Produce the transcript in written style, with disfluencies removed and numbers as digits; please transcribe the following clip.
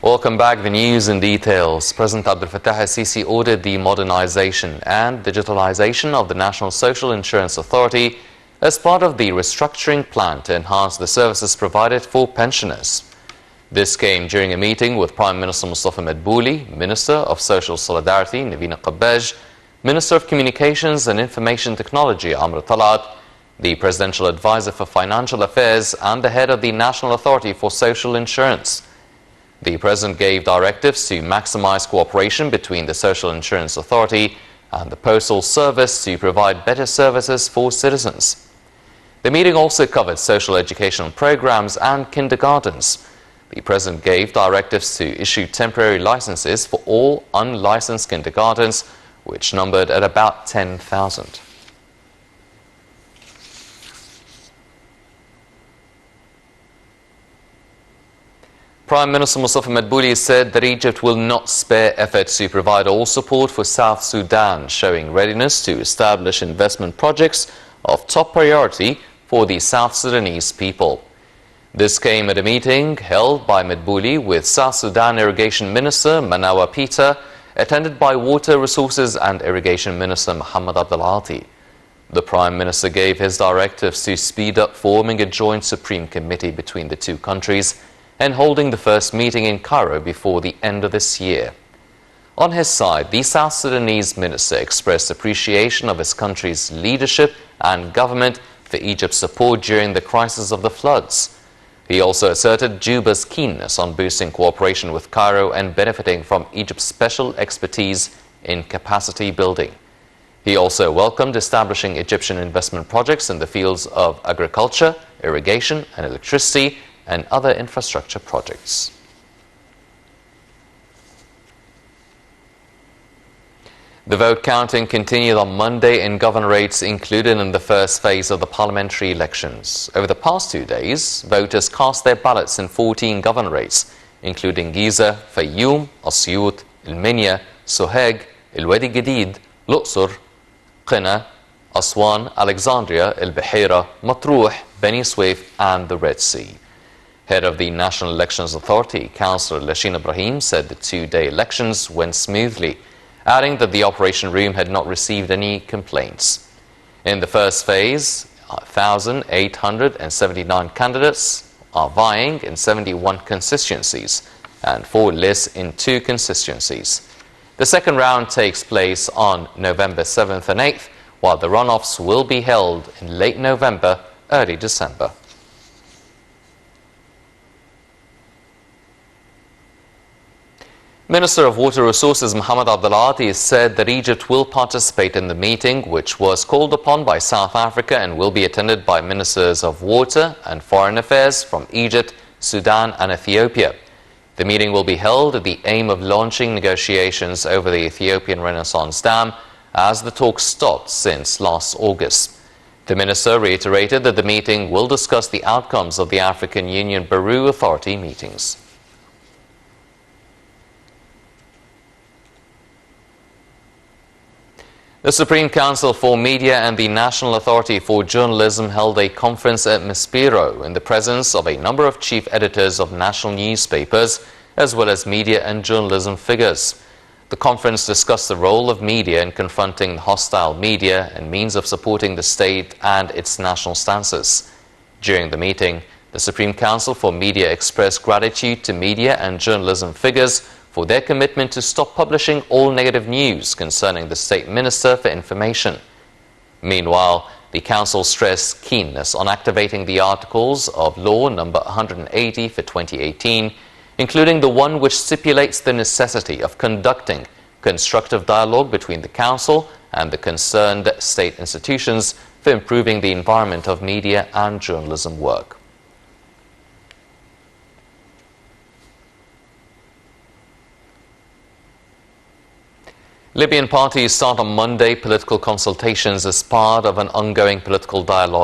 Welcome back. The news in details. President Abdel Fattah al-Sisi ordered the modernization and digitalization of the National Social Insurance Authority as part of the restructuring plan to enhance the services provided for pensioners. This came during a meeting with Prime Minister Mustafa Madbouli, Minister of Social Solidarity Navina Qabbaj, Minister of Communications and Information Technology Amr Talat, the Presidential Advisor for Financial Affairs and the head of the National Authority for Social Insurance. The President gave directives to maximize cooperation between the Social Insurance Authority and the Postal Service to provide better services for citizens. The meeting also covered social educational programs and kindergartens. The President gave directives to issue temporary licenses for all unlicensed kindergartens, which numbered at about 10,000. Prime Minister Mustafa Madbouli said that Egypt will not spare efforts to provide all support for South Sudan, showing readiness to establish investment projects of top priority for the South Sudanese people. This came at a meeting held by Madbouli with South Sudan Irrigation Minister Manawa Peter, attended by Water Resources and Irrigation Minister Muhammad Abdel Ati. The Prime Minister gave his directives to speed up forming a joint Supreme Committee between the two countries and holding the first meeting in Cairo before the end of this year. On his side, the South Sudanese minister expressed appreciation of his country's leadership and government for Egypt's support during the crisis of the floods. He also asserted Juba's keenness on boosting cooperation with Cairo and benefiting from Egypt's special expertise in capacity building. He also welcomed establishing Egyptian investment projects in the fields of agriculture, irrigation and electricity, and other infrastructure projects. The vote counting continued on Monday in governorates included in the first phase of the parliamentary elections. Over the past 2 days, voters cast their ballots in 14 governorates, including Giza, Fayoum, Asyut, El-Minya, Soheg, El-Wadi Gadid, Luqsor, Qina, Aswan, Alexandria, El-Bahira, Matruh, Beni Suef, and the Red Sea. Head of the National Elections Authority, Councillor Lashin Ibrahim, said the 2-day elections went smoothly, adding that the operation room had not received any complaints. In the first phase, 1,879 candidates are vying in 71 constituencies and 4 lists in 2 constituencies. The second round takes place on November 7th and 8th, while the runoffs will be held in late November, early December. Minister of Water Resources Muhammad Abdel Ati said that Egypt will participate in the meeting, which was called upon by South Africa and will be attended by ministers of water and foreign affairs from Egypt, Sudan and Ethiopia. The meeting will be held at the aim of launching negotiations over the Ethiopian Renaissance Dam as the talks stopped since last August. The minister reiterated that the meeting will discuss the outcomes of the African Union Baru Authority meetings. The Supreme Council for Media and the National Authority for Journalism held a conference at Maspero in the presence of a number of chief editors of national newspapers, as well as media and journalism figures. The conference discussed the role of media in confronting hostile media and means of supporting the state and its national stances. During the meeting, the Supreme Council for Media expressed gratitude to media and journalism figures for their commitment to stop publishing all negative news concerning the State Minister for Information. Meanwhile, the Council stressed keenness on activating the Articles of Law number 180 for 2018, including the one which stipulates the necessity of conducting constructive dialogue between the Council and the concerned state institutions for improving the environment of media and journalism work. Libyan parties start on Monday political consultations as part of an ongoing political dialogue